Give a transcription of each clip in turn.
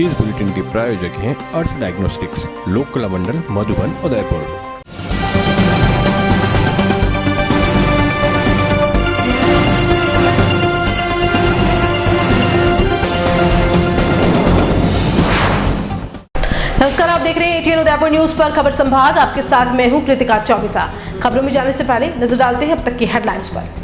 इस बुलेटिन के प्रायोजक हैं अर्थ डायग्नोस्टिक्स, लोक कला मंडल, मधुबन, उदयपुर। नमस्कार, आप देख रहे हैं एटीएन उदयपुर न्यूज पर खबर संभाग। आपके साथ मैं हूं कृतिका चौबीसा। खबरों में जाने से पहले नजर डालते हैं अब तक की हेडलाइंस पर।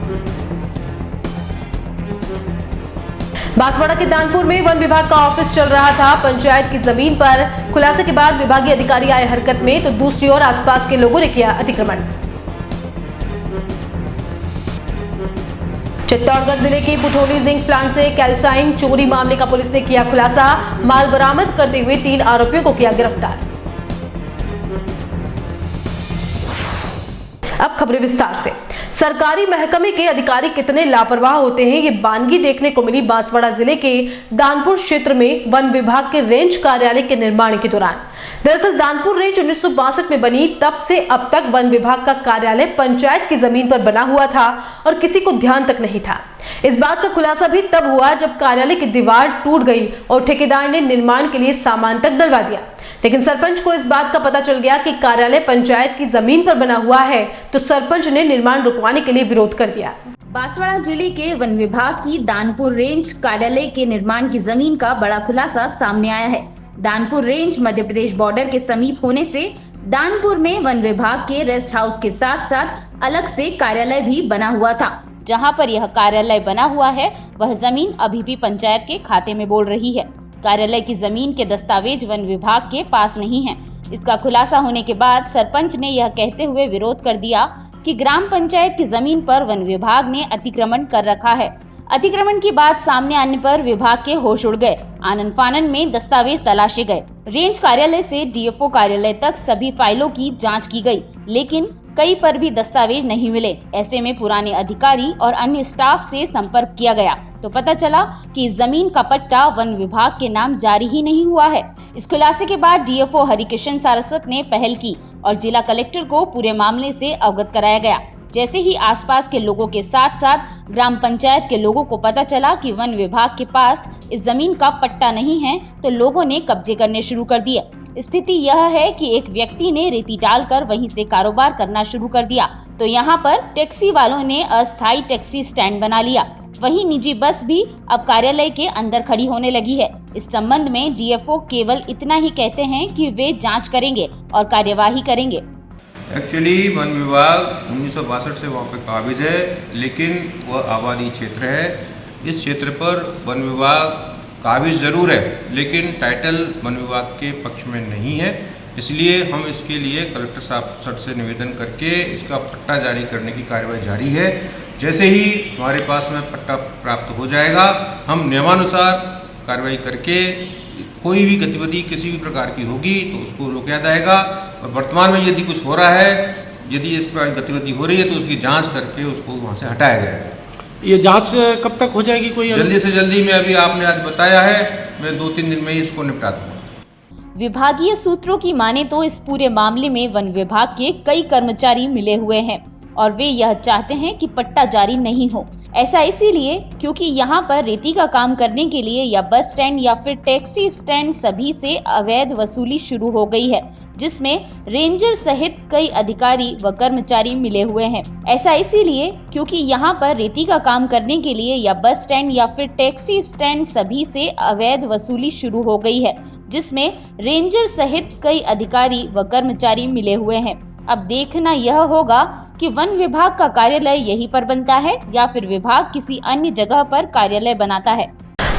बांसवाड़ा के दानपुर में वन विभाग का ऑफिस चल रहा था। पंचायत की जमीन पर खुलासे के बाद विभागीय अधिकारी आए हरकत में, तो दूसरी ओर आसपास के लोगों ने किया अतिक्रमण। चित्तौड़गढ़ जिले के पुठोली जिंक प्लांट से कैल्साइन चोरी मामले का पुलिस ने किया खुलासा। माल बरामद करते हुए 3 आरोपियों को किया गिरफ्तार। अब खबरें विस्तार से। सरकारी महकमे के अधिकारी कितने लापरवाह होते हैं, ये बानगी देखने को मिली बांसवाड़ा जिले के दानपुर क्षेत्र में वन विभाग के रेंज कार्यालय के निर्माण के दौरान। दरअसल दानपुर रेंज 1962 में बनी, तब से अब तक वन विभाग का कार्यालय पंचायत की जमीन पर बना हुआ था और किसी को ध्यान तक नहीं था। इस बात का खुलासा भी तब हुआ जब कार्यालय की दीवार टूट गई और ठेकेदार ने निर्माण के लिए सामान तक डलवा दिया। लेकिन सरपंच को इस बात का पता चल गया कि कार्यालय पंचायत की जमीन पर बना हुआ है, तो सरपंच ने निर्माण रुकवाने के लिए विरोध कर दिया। बांसवाड़ा जिले के वन विभाग की दानपुर रेंज कार्यालय के निर्माण की जमीन का बड़ा खुलासा सामने आया है। दानपुर रेंज मध्य प्रदेश बॉर्डर के समीप होने से दानपुर में वन विभाग के रेस्ट हाउस के साथ साथ अलग से कार्यालय भी बना हुआ था। जहां पर यह कार्यालय बना हुआ है, वह जमीन अभी भी पंचायत के खाते में बोल रही है। कार्यालय की जमीन के दस्तावेज वन विभाग के पास नहीं हैं। इसका खुलासा होने के बाद सरपंच ने यह कहते हुए विरोध कर दिया कि ग्राम पंचायत की जमीन पर वन विभाग ने अतिक्रमण कर रखा है। अतिक्रमण की बात सामने आने पर विभाग के होश उड़ गए। आनन फानन में दस्तावेज तलाशे गए। रेंज कार्यालय से डीएफओ कार्यालय तक सभी फाइलों की जांच की गई, लेकिन कई पर भी दस्तावेज नहीं मिले। ऐसे में पुराने अधिकारी और अन्य स्टाफ से संपर्क किया गया तो पता चला कि इस जमीन का पट्टा वन विभाग के नाम जारी ही नहीं हुआ है। इस खुलासे के बाद डीएफओ हरिकिशन सारस्वत ने पहल की और जिला कलेक्टर को पूरे मामले से अवगत कराया गया। जैसे ही आसपास के लोगों के साथ साथ ग्राम पंचायत के लोगों को पता चला कि वन विभाग के पास इस जमीन का पट्टा नहीं है, तो लोगों ने कब्जे करने शुरू कर दिए। स्थिति यह है कि एक व्यक्ति ने रेती डालकर वहीं से कारोबार करना शुरू कर दिया, तो यहाँ पर टैक्सी वालों ने अस्थायी टैक्सी स्टैंड बना लिया। वहीं निजी बस भी अब कार्यालय के अंदर खड़ी होने लगी है। इस संबंध में डीएफओ केवल इतना ही कहते हैं कि वे जांच करेंगे और कार्यवाही करेंगे। एक्चुअली वन विभाग 1962 से वहाँ पे काबिज है, लेकिन वह आबादी क्षेत्र है। इस क्षेत्र पर वन विभाग काबिज ज़रूर है, लेकिन टाइटल वन विभाग के पक्ष में नहीं है। इसलिए हम इसके लिए कलेक्टर साहब सर से निवेदन करके इसका पट्टा जारी करने की कार्रवाई जारी है। जैसे ही हमारे पास में पट्टा प्राप्त हो जाएगा, हम नियमानुसार कार्रवाई करके कोई भी गतिविधि किसी भी प्रकार की होगी तो उसको रोका जाएगा। और वर्तमान में यदि कुछ हो रहा है, यदि इस पर गतिविधि हो रही है, तो उसकी जांच करके उसको वहाँ से हटाया जाएगा। ये जांच कब तक हो जाएगी? कोई जल्दी से जल्दी में, अभी आपने आज बताया है, मैं 2-3 दिन में ही इसको निपटा दूंगा। विभागीय सूत्रों की माने तो इस पूरे मामले में वन विभाग के कई कर्मचारी मिले हुए हैं और वे यह चाहते हैं कि पट्टा जारी नहीं हो। ऐसा इसीलिए क्योंकि यहाँ पर रेती का काम करने के लिए या बस स्टैंड या फिर टैक्सी स्टैंड सभी से अवैध वसूली शुरू हो गई है, जिसमें रेंजर सहित कई अधिकारी व कर्मचारी मिले हुए हैं। ऐसा इसीलिए क्योंकि यहाँ पर रेती का काम करने के लिए या बस स्टैंड या फिर टैक्सी स्टैंड सभी से अवैध वसूली शुरू हो गई है, जिसमें रेंजर सहित कई अधिकारी व कर्मचारी मिले हुए हैं। अब देखना यह होगा कि वन विभाग का कार्यालय यहीं पर बनता है या फिर विभाग किसी अन्य जगह पर कार्यालय बनाता है।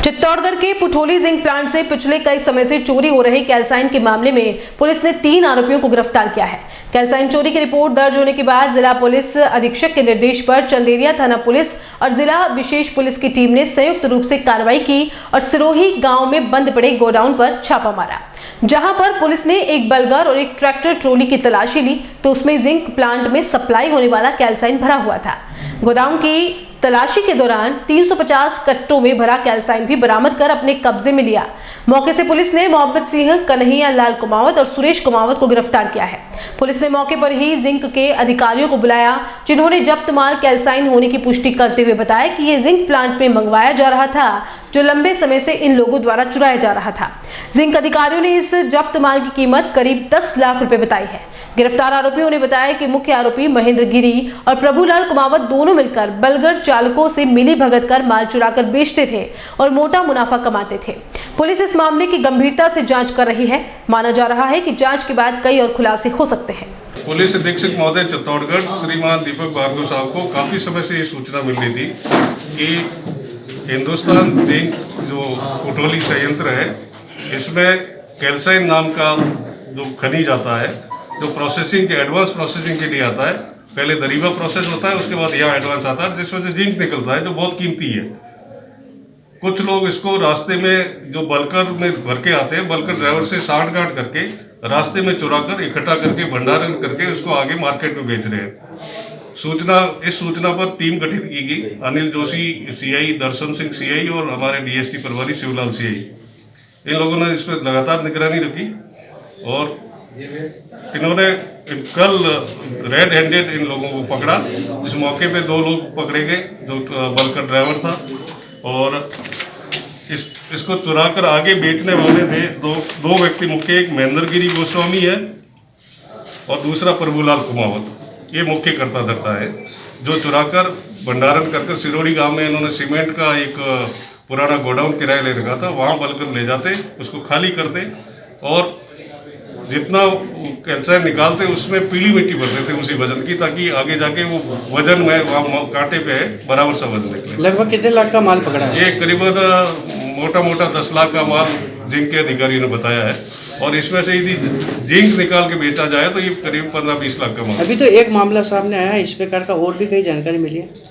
चित्तौड़गढ़ के पुठोली जिंक प्लांट से पिछले कई समय से चोरी हो रही कैल्साइन के मामले में पुलिस ने 3 आरोपियों को गिरफ्तार किया है। कैल्साइन चोरी की रिपोर्ट दर्ज होने के बाद जिला पुलिस अधीक्षक के निर्देश पर चंदेरिया थाना पुलिस और जिला विशेष पुलिस की टीम ने संयुक्त रूप से कार्रवाई की और सिरोही गांव में बंद पड़े गोडाउन पर छापा मारा, जहां पर पुलिस ने एक बलगर और एक ट्रैक्टर ट्रॉली की तलाशी ली, तो उसमें जिंक प्लांट में सप्लाई होने वाला कैल्साइन भरा हुआ था। गोदाम की तलाशी के दौरान 350 कट्टों में भरा कैल्साइन भी बरामद कर अपने कब्जे में लिया। मौके से पुलिस ने मोहम्मद सिंह, कन्हैया लाल कुमावत और सुरेश कुमावत को गिरफ्तार किया है। पुलिस ने मौके पर ही जिंक के अधिकारियों को बुलाया, जिन्होंने जब्त माल कैल्साइन होने की पुष्टि करते हुए बताया कि ये जिंक प्लांट में मंगवाया जा रहा था, जो लंबे समय से इन लोगों द्वारा चुराया जा रहा था। जिंक अधिकारियों ने इस जब्त माल की कीमत करीब 10 लाख रुपए बताई है। गिरफ्तार आरोपियों ने बताया कि मुख्य आरोपी महेंद्र गिरी और प्रभुलाल कुमावत दोनों मिलकर बलगर चालकों से मिली भगत कर माल चुराकर बेचते थे और मोटा मुनाफा कमाते थे। पुलिस इस मामले की गंभीरता से जांच कर रही है। माना जा रहा है कि जांच के बाद कई और खुलासे हो सकते हैं। पुलिस अधीक्षक महोदय चित्तौड़गढ़ श्रीमान दीपक भार्गव साहब को काफ़ी समय से ये सूचना मिल रही थी कि हिंदुस्तान जिंक जो कुटोली संयंत्र है, इसमें कैल्साइन नाम का जो खनिज आता है, जो प्रोसेसिंग के एडवांस प्रोसेसिंग के लिए आता है। पहले दरीबा प्रोसेस होता है, उसके बाद यहाँ एडवांस आता है, जिसमें से जिंक निकलता है जो बहुत कीमती है। कुछ लोग इसको रास्ते में जो बलकर में भर के आते हैं, बलकर ड्राइवर से सांठ-गांठ करके रास्ते में चुरा कर इकट्ठा करके भंडारण करके उसको आगे मार्केट में बेच रहे हैं। इस सूचना पर टीम गठित की गई। अनिल जोशी सीआई, दर्शन सिंह सीआई और हमारे डीएसपी प्रभारी शिवलाल सीआई, इन लोगों ने इस पर लगातार निगरानी रखी और इन्होंने कल रेड हैंडेड इन लोगों को पकड़ा। इस मौके पे 2 लोग पकड़े गए, जो बलकर ड्राइवर था और इसको चुराकर आगे बेचने वाले थे दो व्यक्ति मुख्य, एक महेंद्र गिरी गोस्वामी है और दूसरा प्रभुलाल कुमावत। ये मुख्य कर्ता धर्ता है जो चुराकर भंडारण कर सिरोड़ी गांव में इन्होंने सीमेंट का एक पुराना गोडाउन किराए ले रखा था, वहां बलकर ले जाते, उसको खाली करते और जितना कैल्साइन निकालते उसमें पीली मिट्टी भरते थे उसी वजन की, ताकि आगे जाके वो वजन में वहाँ कांटे पे है बराबर सा वजन निकले। लगभग कितने लाख का माल पकड़ा है? ये करीबन मोटा 10 लाख का माल जिंक के अधिकारी ने बताया है और इसमें से यदि जिंक निकाल के बेचा जाए तो ये करीब 15-20 लाख का माल। अभी तो एक मामला सामने आया है, इस प्रकार का और भी कई जानकारी मिली है।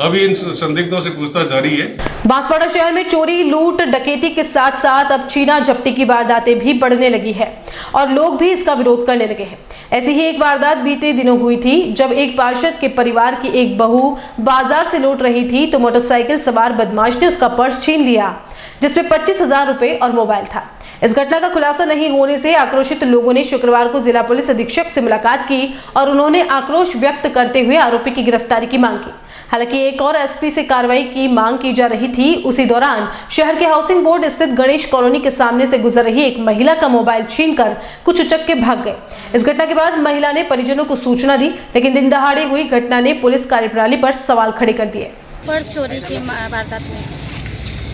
अभी इन संदिग्धों से पूछताछ जारी है। बांसवाड़ा शहर में चोरी, लूट, डकैती के साथ साथ अब छीना झपटी की वारदातें भी बढ़ने लगी है और लोग भी इसका विरोध करने लगे हैं। ऐसी ही एक वारदात बीते दिनों हुई थी, जब एक पार्षद के परिवार की एक बहू बाजार से लौट रही थी तो मोटरसाइकिल सवार बदमाश ने उसका पर्स छीन लिया, जिसमें 25,000 रुपए और मोबाइल था। इस घटना का खुलासा नहीं होने से आक्रोशित लोगों ने शुक्रवार को जिला पुलिस अधीक्षक से मुलाकात की और उन्होंने आक्रोश व्यक्त करते हुए आरोपी की गिरफ्तारी की मांग की। हालांकि एक और एसपी से कार्रवाई की मांग की जा रही थी। उसी दौरान शहर के हाउसिंग बोर्ड स्थित गणेश कॉलोनी के सामने से गुजर रही एक महिला का मोबाइल छीनकर कुछ उचक्के भाग गए। इस घटना के बाद महिला ने परिजनों को सूचना दी, लेकिन दिन दहाड़े हुई घटना ने पुलिस कार्यप्रणाली पर सवाल खड़े कर दिए। पर्स चोरी की वारदात में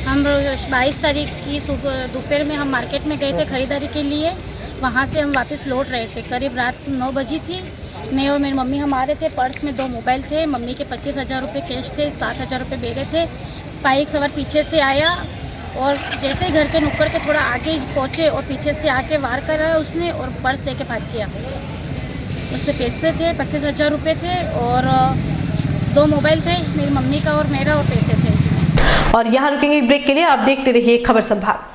हम 22 तारीख की दोपहर में हम मार्केट में गए थे खरीदारी के लिए। वहाँ से हम वापस लौट रहे थे, करीब रात 9 बजी थी। मैं और मेरी मम्मी हम आ रहे थे, पर्स में 2 मोबाइल थे, मम्मी के 25,000 रुपये कैश थे, 7,000 रुपये बेरे थे। बाइक सवार पीछे से आया और जैसे ही घर के नुक्कड़ के थोड़ा आगे पहुँचे और पीछे से आके वार करा उसने और पर्स दे के भाग गया। उस पर पैसे थे, 25,000 रुपये थे और 2 मोबाइल थे, मेरी मम्मी का और मेरा, और पैसे थे इसमें। और यहाँ रुकेंगे ब्रेक के लिए, आप देखते रहिए खबर संभाग।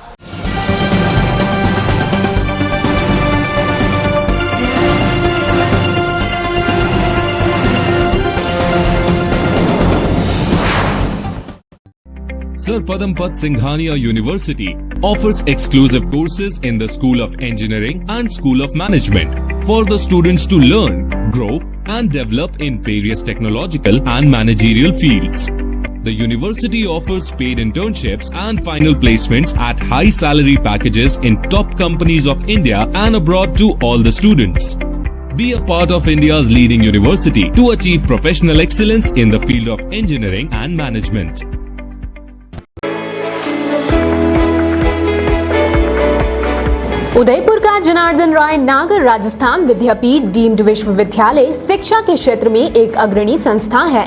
Sir Padampat Singhania University offers exclusive courses in the School of Engineering and School of Management for the students to learn, grow and develop in various technological and managerial fields. The university offers paid internships and final placements at high salary packages in top companies of India and abroad to all the students. Be a part of India's leading university to achieve professional excellence in the field of engineering and management. Udaipur का जनार्दन राय नागर राजस्थान विद्यापीठ deemed विश्वविद्यालय शिक्षा के क्षेत्र में एक अग्रणी संस्था है।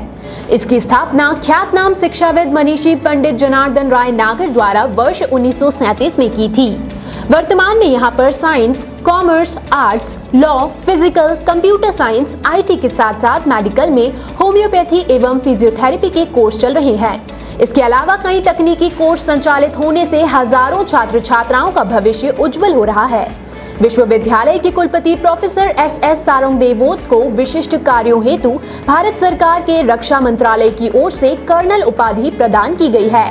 इसकी स्थापना ख्यातनाम शिक्षाविद मनीषी पंडित जनार्दन राय नागर द्वारा वर्ष 1937 में की थी। वर्तमान में यहाँ पर science, commerce, arts, law, physical, computer science, IT के साथ साथ मेडिकल में होम्योपैथी एवं फिजियोथेरेपी के कोर्स चल रहे हैं। इसके अलावा कई तकनीकी कोर्स संचालित होने से हजारों छात्र छात्राओं का भविष्य उज्जवल हो रहा है। विश्वविद्यालय के कुलपति प्रोफेसर एस सारंग देवोत को विशिष्ट कार्यों हेतु भारत सरकार के रक्षा मंत्रालय की ओर से कर्नल उपाधि प्रदान की गई है।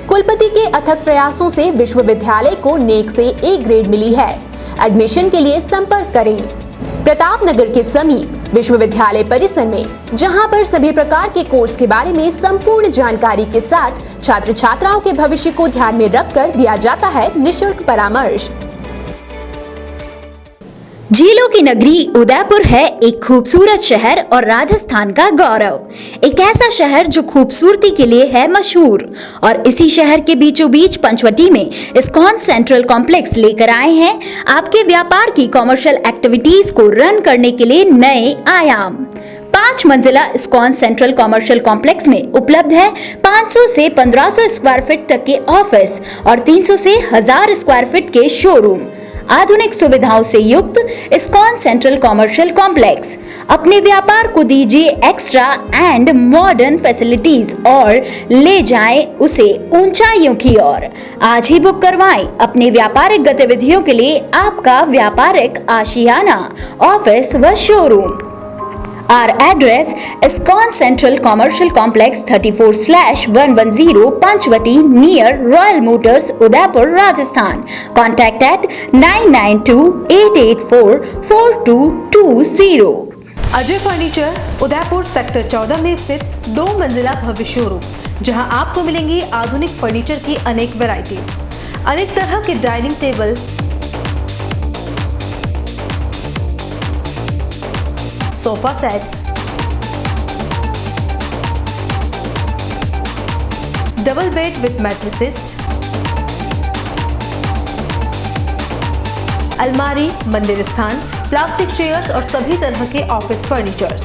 कुलपति के अथक प्रयासों से विश्वविद्यालय को नेक से ए ग्रेड मिली है। एडमिशन के लिए संपर्क करें। प्रतापनगर के समीप विश्वविद्यालय परिसर में, जहां पर सभी प्रकार के कोर्स के बारे में संपूर्ण जानकारी के साथ छात्र छात्राओं के भविष्य को ध्यान में रखकर दिया जाता है निःशुल्क परामर्श। झीलों की नगरी उदयपुर है एक खूबसूरत शहर और राजस्थान का गौरव। एक ऐसा शहर जो खूबसूरती के लिए है मशहूर, और इसी शहर के बीचों बीच पंचवटी में इस्कॉन सेंट्रल कॉम्प्लेक्स लेकर आए हैं आपके व्यापार की कॉमर्शियल एक्टिविटीज को रन करने के लिए नए आयाम। 5 मंजिला इस्कॉन सेंट्रल कॉमर्शियल कॉम्प्लेक्स में उपलब्ध है 500 से 1500 स्क्वायर फीट तक के ऑफिस और 300 से 1000 स्क्वायर फीट के शोरूम। आधुनिक सुविधाओं से युक्त इस्कॉन सेंट्रल कॉमर्शियल कॉम्प्लेक्स अपने व्यापार को दीजिए एक्स्ट्रा एंड मॉडर्न फैसिलिटीज और ले जाएं उसे ऊंचाइयों की ओर। आज ही बुक करवाएं अपने व्यापारिक गतिविधियों के लिए आपका व्यापारिक आशियाना, ऑफिस व showroom. Our address ISKCON Central Commercial Complex 34/110 Panchvati near Royal Motors, Udaipur, Rajasthan. Contact at 992-884-4220. Ajay furniture Udaipur sector 14 में स्थित 2 मंजिला भव्य शोरूम, जहां आपको मिलेंगी आधुनिक फर्नीचर की अनेक वैरायटीज, अनेक तरह के dining table, sofa set, double bed with mattresses, अलमारी, मंदिर स्थान, प्लास्टिक चेयर्स और सभी तरह के ऑफिस फर्नीचर्स।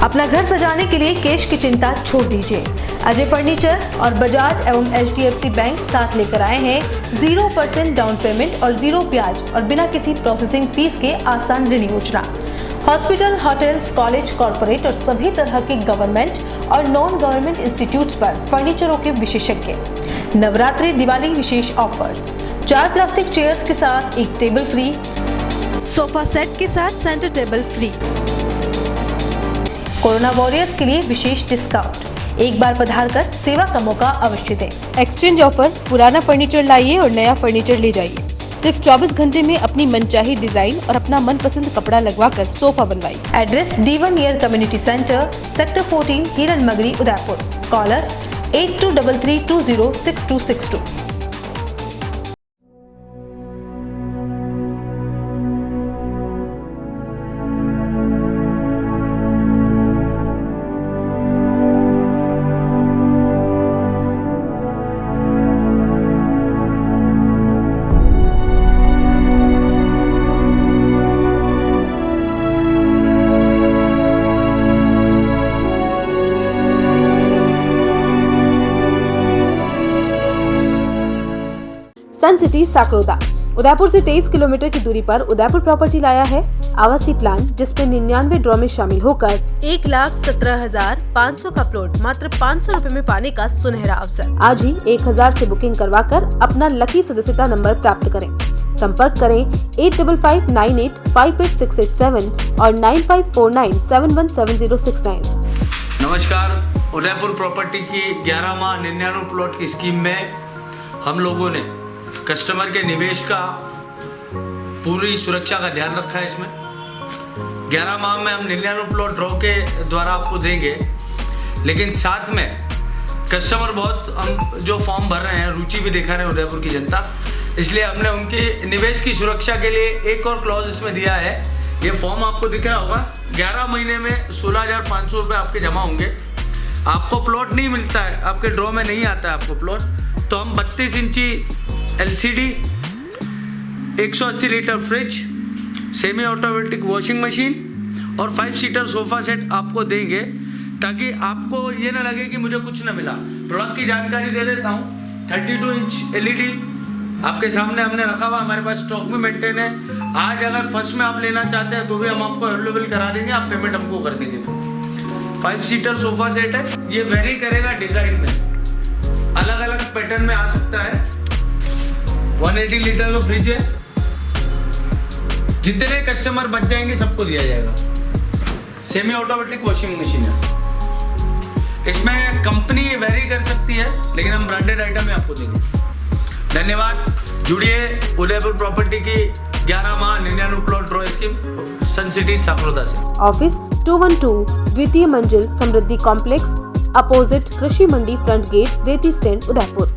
अपना घर सजाने के लिए कैश की चिंता छोड़ दीजिए। अजय फर्नीचर और बजाज एवं HDFC बैंक साथ लेकर आए हैं 0% डाउन पेमेंट और 0 ब्याज और बिना किसी प्रोसेसिंग फीस के आसान ऋण योजना। हॉस्पिटल, होटल्स, कॉलेज, कॉर्पोरेट और सभी तरह के गवर्नमेंट और नॉन गवर्नमेंट इंस्टीट्यूट्स पर फर्नीचरों के विशेषज्ञ। नवरात्रि, दिवाली विशेष ऑफर्स, 4 प्लास्टिक चेयर्स के साथ 1 टेबल फ्री, सोफा सेट के साथ centre table free. Corona warriors के लिए विशेष डिस्काउंट। एक बार पधार कर सेवा का मौका अवश्य दें। एक्सचेंज ऑफर, पुराना फर्नीचर लाइए और नया फर्नीचर ले जाइए। सिर्फ 24 घंटे में अपनी मनचाही डिजाइन और अपना मनपसंद कपड़ा लगवाकर सोफा बनवाइए। Address D1 near community centre, sector 14, हिरन मगरी, उदयपुर। कॉलर्स 8233206262। सन सिटी साकरोदा उदयपुर से 23 किलोमीटर की दूरी पर उदयपुर प्रॉपर्टी लाया है आवासीय प्लान, जिसपे 99 ड्रॉ में शामिल होकर 1,17,500 का प्लॉट मात्र 500 रुपए में पाने का सुनहरा अवसर। आज ही 1000 से बुकिंग करवाकर अपना लकी सदस्यता नंबर प्राप्त करें। संपर्क करें 8559858687 और 9549717069। नमस्कार, उदयपुर प्रॉपर्टी की 11 माह 99 प्लॉट की स्कीम में हम लोगों ने कस्टमर के निवेश का पूरी सुरक्षा का ध्यान रखा है। इसमें 11 माह में हम 99 प्लॉट ड्रॉ के द्वारा आपको देंगे, लेकिन साथ में कस्टमर बहुत हम जो फॉर्म भर रहे हैं, रुचि भी दिखा रहे हैं उदयपुर की जनता, इसलिए हमने उनके निवेश की सुरक्षा के लिए एक और क्लॉज इसमें दिया है। ये फॉर्म आपको दिख रहा होगा, 11 महीने में 16,500 रुपये आपके जमा होंगे। आपको प्लॉट नहीं मिलता है, आपके ड्रॉ में नहीं आता है आपको प्लॉट, तो हम 32 इंची LCD, 180 litre fridge, semi automatic washing machine और 5 सीटर सोफा सेट आपको देंगे, ताकि आपको ये ना लगे कि मुझे कुछ ना मिला। प्रोडक्ट की जानकारी दे देता हूँ। 32 इंच LED आपके सामने हमने रखा हुआ, हमारे पास स्टॉक में मेंटेन है। आज अगर फर्स्ट में आप लेना चाहते हैं तो भी हम आपको अवेलेबल करा देंगे, आप पेमेंट हमको कर देंगे। 5 सीटर सोफा सेट है, ये वेरी करेगा डिजाइन में, अलग अलग पैटर्न में आ सकता है। 180 लीटर का फ्रिज है, जितने कस्टमर बच जाएंगे सबको दिया जाएगा। सेमी ऑटोमेटिक वॉशिंग मशीन है, इसमें कंपनी वेरी कर सकती है, लेकिन हम ब्रांडेड आइटम में आपको देंगे। धन्यवाद। जुड़िए उदयपुर प्रॉपर्टी की 11 माह 99 प्लॉट ड्रॉ स्कीम सन सिटी साकरोदा से। ऑफिस 212 द्वितीय मंजिल समृद्धि कॉम्प्लेक्स अपोजिट कृषि मंडी फ्रंट गेट रेती स्टैंड उदयपुर।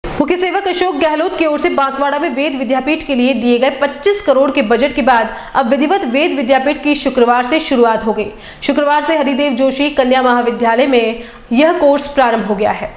मुख्य सेवक अशोक गहलोत की ओर से बांसवाड़ा में वेद विद्यापीठ के लिए दिए गए 25 करोड़ के बजट के बाद अब विधिवत वेद विद्यापीठ की शुक्रवार से शुरुआत हो गई। शुक्रवार से हरिदेव जोशी कन्या महाविद्यालय में यह कोर्स प्रारंभ हो गया है।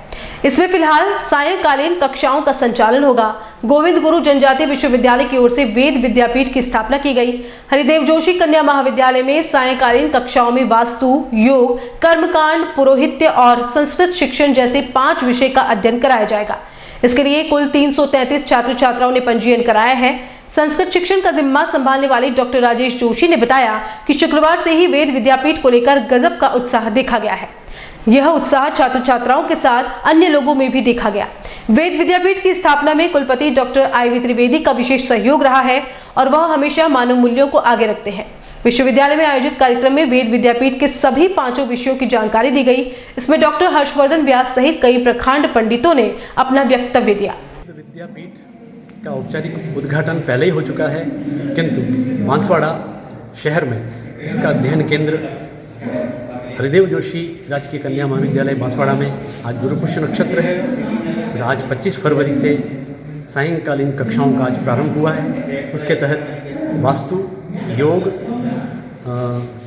इसमें फिलहाल सायंकालीन कक्षाओं का संचालन होगा। गोविंद गुरु जनजातीय विश्वविद्यालय की ओर से वेद विद्यापीठ की स्थापना की गई। हरिदेव जोशी कन्या महाविद्यालय में सायंकालीन कक्षाओं में वास्तु, योग, कर्मकांड, पुरोहित्य और संस्कृत शिक्षण जैसे 5 विषय का अध्ययन कराया जाएगा। इसके लिए कुल 333 छात्र छात्राओं ने पंजीयन कराया है। संस्कृत शिक्षण का जिम्मा संभालने वाले डॉक्टर राजेश जोशी ने बताया कि शुक्रवार से ही वेद विद्यापीठ को लेकर गजब का उत्साह देखा गया है। यह उत्साह छात्र छात्राओं के साथ अन्य लोगों में भी देखा गया। वेद विद्यापीठ की स्थापना में कुलपति डॉक्टर IV त्रिवेदी का विशेष सहयोग रहा है और वह हमेशा मानव मूल्यों को आगे रखते हैं। विश्वविद्यालय में आयोजित कार्यक्रम में वेद विद्यापीठ के सभी 5 विषयों की जानकारी दी गई। इसमें डॉक्टर हर्षवर्धन व्यास सहित कई प्रखंड पंडितों ने अपना वक्तव्य दिया। विद्यापीठ का औपचारिक उद्घाटन पहले ही हो चुका है, किंतु बांसवाड़ा शहर में इसका अध्ययन केंद्र हरिदेव जोशी राजकीय कन्या महाविद्यालय बांसवाड़ा में आज गुरु पुष्य नक्षत्र है। आज 25 फरवरी से सायंकालीन कक्षाओं का आज प्रारंभ हुआ है। उसके तहत वास्तु, योग,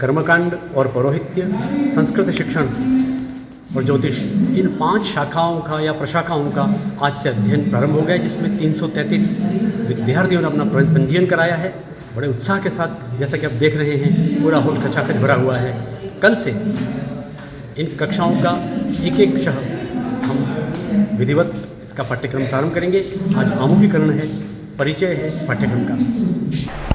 कर्मकांड और पौरोहित्य, संस्कृत शिक्षण और ज्योतिष, इन 5 शाखाओं का या प्रशाखाओं का आज से अध्ययन प्रारंभ हो गया, जिसमें 333 विद्यार्थियों ने अपना पंजीयन कराया है। बड़े उत्साह के साथ, जैसा कि आप देख रहे हैं, पूरा हॉल खचाखच भरा हुआ है। कल से इन कक्षाओं का एक शह हम विधिवत इसका पाठ्यक्रम प्रारंभ करेंगे। आज आमुखीकरण है, परिचय है पाठ्यक्रम का।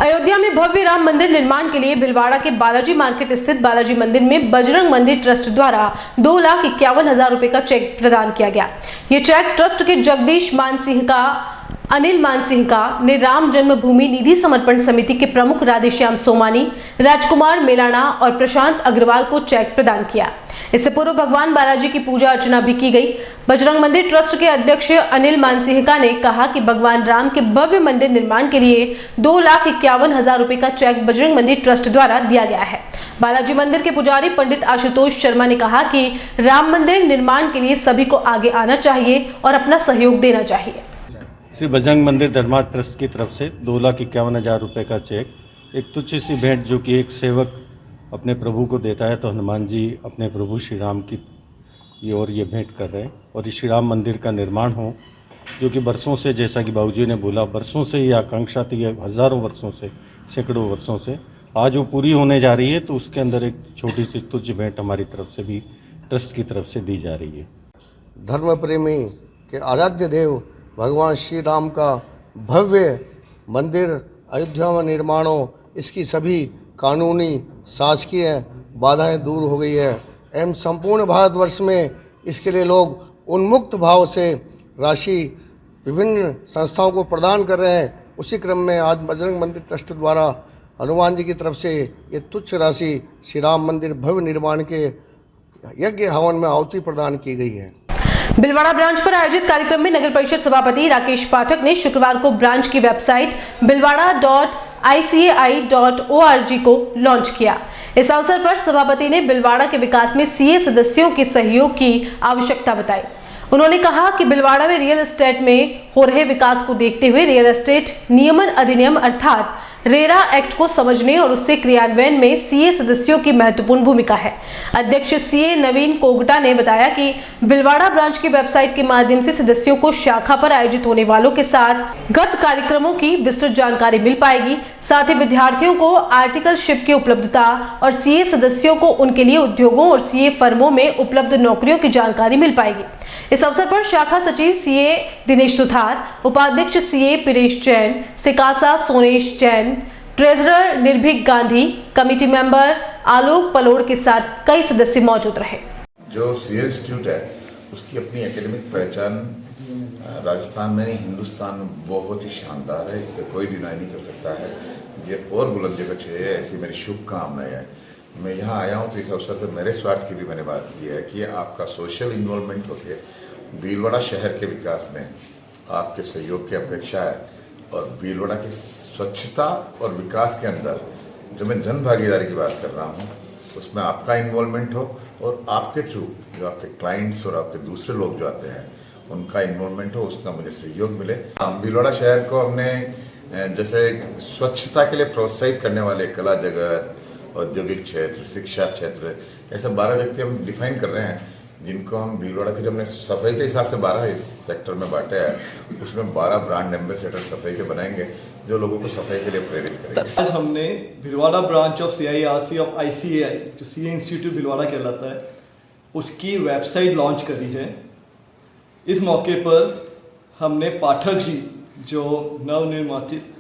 अयोध्या में भव्य राम मंदिर निर्माण के लिए भिलवाड़ा के बालाजी मार्केट स्थित बालाजी मंदिर में बजरंग मंदिर ट्रस्ट द्वारा 2,51,000 रुपए का चेक प्रदान किया गया। ये चेक ट्रस्ट के जगदीश मानसिंह का, अनिल मानसिंह का ने राम जन्मभूमि निधि समर्पण समिति के प्रमुख राधेश्याम सोमानी, राजकुमार मेलाना और प्रशांत अग्रवाल को चेक प्रदान किया। इससे पूर्व भगवान बालाजी की पूजा अर्चना भी की गई। बजरंग मंदिर ट्रस्ट के अध्यक्ष अनिल मानसिंह ने कहा कि भगवान राम के भव्य मंदिर निर्माण के लिए 2,51,000 रुपए का चेक बजरंग मंदिर ट्रस्ट द्वारा दिया गया है। बालाजी मंदिर के पुजारी पंडित आशुतोष शर्मा ने कहा कि राम मंदिर निर्माण के लिए सभी को आगे आना चाहिए और अपना सहयोग देना चाहिए। श्री बजरंग मंदिर धर्मा ट्रस्ट की तरफ से 2,51,000 रुपये का चेक, एक तुच्छ सी भेंट जो कि एक सेवक अपने प्रभु को देता है, तो हनुमान जी अपने प्रभु श्री राम की ओर ये भेंट कर रहे हैं। और ये श्री राम मंदिर का निर्माण हो, जो कि बरसों से, जैसा कि बाबूजी ने बोला, बरसों से ये आकांक्षा थी, हज़ारों वर्षों से, सैकड़ों वर्षों से, आज वो पूरी होने जा रही है। तो उसके अंदर एक छोटी सी तुच्छ भेंट हमारी तरफ से भी ट्रस्ट की तरफ से दी जा रही है। धर्म प्रेमी के आराध्य देव भगवान श्री राम का भव्य मंदिर अयोध्या में निर्माण हो, इसकी सभी कानूनी शासकीय बाधाएं दूर हो गई है एवं संपूर्ण भारतवर्ष में इसके लिए लोग उन्मुक्त भाव से राशि विभिन्न संस्थाओं को प्रदान कर रहे हैं। उसी क्रम में आज बजरंग मंदिर ट्रस्ट द्वारा हनुमान जी की तरफ से ये तुच्छ राशि श्री राम मंदिर भव्य निर्माण के यज्ञ हवन में आहुति प्रदान की गई है। भिलवाड़ा ब्रांच पर आयोजित कार्यक्रम में नगर परिषद सभापति राकेश पाठक ने शुक्रवार को ब्रांच की वेबसाइट bilwada.icai.org को लॉन्च किया। इस अवसर पर सभापति ने भिलवाड़ा के विकास में सीए सदस्यों के सहयोग की आवश्यकता बताई। उन्होंने कहा कि भिलवाड़ा में रियल एस्टेट में हो रहे विकास को देखते हुए रियल एस्टेट नियमन अधिनियम अर्थात रेरा एक्ट को समझने और उससे क्रियान्वयन में सीए सदस्यों की महत्वपूर्ण भूमिका है। अध्यक्ष सीए नवीन कोगटा ने बताया कि भिलवाड़ा ब्रांच की वेबसाइट के माध्यम से सदस्यों को शाखा पर आयोजित होने वालों के साथ गत कार्यक्रमों की विस्तृत जानकारी मिल पाएगी। साथ ही विद्यार्थियों को आर्टिकलशिप की उपलब्धता और सीए सदस्यों को उनके लिए उद्योगों और सीए फर्मों में उपलब्ध नौकरियों की जानकारी मिल पाएगी। इस अवसर पर शाखा सचिव सीए दिनेश सुथार, उपाध्यक्ष सीए पीरेश जैन, सिकासा सोनेश जैन, ट्रेजरर निर्भीक गांधी, कमेटी मेंबर आलोक पलोड़ के साथ कई सदस्य मौजूद रहे। जो सीए इंस्टीट्यूट है उसकी अपनी एकेडमिक पहचान राजस्थान में, हिंदुस्तान में बहुत ही शानदार है, इससे कोई डिनाई नहीं कर सकता है। ये और बुलंदी पे छे, ऐसी मेरी शुभकामनाएं है। मैं यहाँ आया हूँ तो इस अवसर पर मेरे स्वार्थ की भी मैंने बात की है कि आपका सोशल इन्वॉल्वमेंट होके भीलवाड़ा शहर के विकास में आपके सहयोग की अपेक्षा है और भीलवाड़ा की स्वच्छता और विकास के अंदर जो मैं जन भागीदारी की बात कर रहा हूँ उसमें आपका इन्वॉल्वमेंट हो और आपके थ्रू जो आपके क्लाइंट्स और आपके दूसरे लोग जो आते हैं उनका इन्वॉल्वमेंट हो, उसका मुझे सहयोग मिले। भीलवाड़ा शहर को हमने जैसे स्वच्छता के लिए प्रोत्साहित करने वाले कला जगत, औद्योगिक क्षेत्र, शिक्षा क्षेत्र, ऐसे 12 व्यक्ति हम डिफाइन कर रहे हैं जिनको हम भीलवाड़ा के, जो हमने सफाई के हिसाब से 12 इस सेक्टर में बांटे हैं, उसमें 12 ब्रांड एम्बेसडर सफाई के बनाएंगे जो लोगों को सफाई के लिए प्रेरित करेंगे। आज हमने Bhilwara branch of CIRC of ICAI जो सीए इंस्टीट्यूट भीलवाड़ा कहलाता है उसकी वेबसाइट लॉन्च करी है। इस मौके पर हमने पाठक जी जो नवनिर्वाचित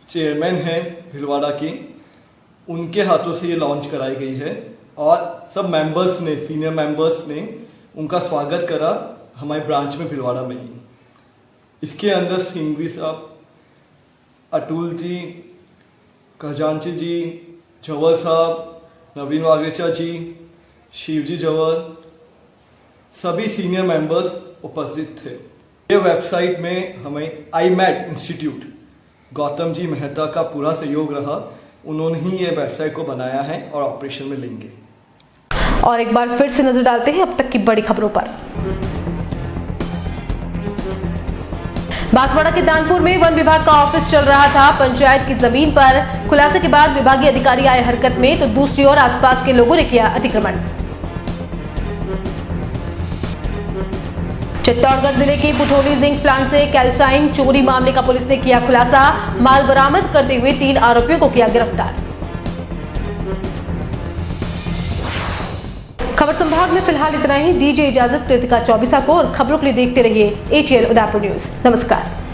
चेयरमैन हैं भीलवाड़ा की, उनके हाथों से ये लॉन्च कराई गई है और सब मेंबर्स ने, सीनियर मेंबर्स ने उनका स्वागत करा हमारे ब्रांच में भीलवाड़ा में ही। इसके अंदर सिंघवी साहब, अतुल जी, खजांची जी, जवर साहब, नवीन वागेचा जी, शिवजी जवर, सभी सीनियर मेंबर्स उपस्थित थे। ये वेबसाइट में हमें IMAT इंस्टीट्यूट गौतम जी मेहता का पूरा सहयोग रहा। उन्होंने ही ये वेबसाइट को बनाया है और ऑपरेशन में लेंगे। और एक बार फिर से नजर डालते हैं अब तक की बड़ी खबरों पर। बांसवाड़ा के दानपुर में वन विभाग का ऑफिस चल रहा था। पंचायत की जमीन पर खुलासे के बाद विभागीय अधिकारी आए हरकत में, तो दूसरी ओर आसपास के लोगों ने किया अतिक्रमण। चित्तौड़गढ़ जिले के पुठोली जिंक प्लांट से कैल्साइन चोरी मामले का पुलिस ने किया खुलासा। माल बरामद करते हुए 3 आरोपियों को किया गिरफ्तार। खबर संभाग में फिलहाल इतना ही। दीजिए इजाजत कृतिका चौबीसा को और खबरों के लिए देखते रहिए ATL उदयपुर न्यूज। नमस्कार।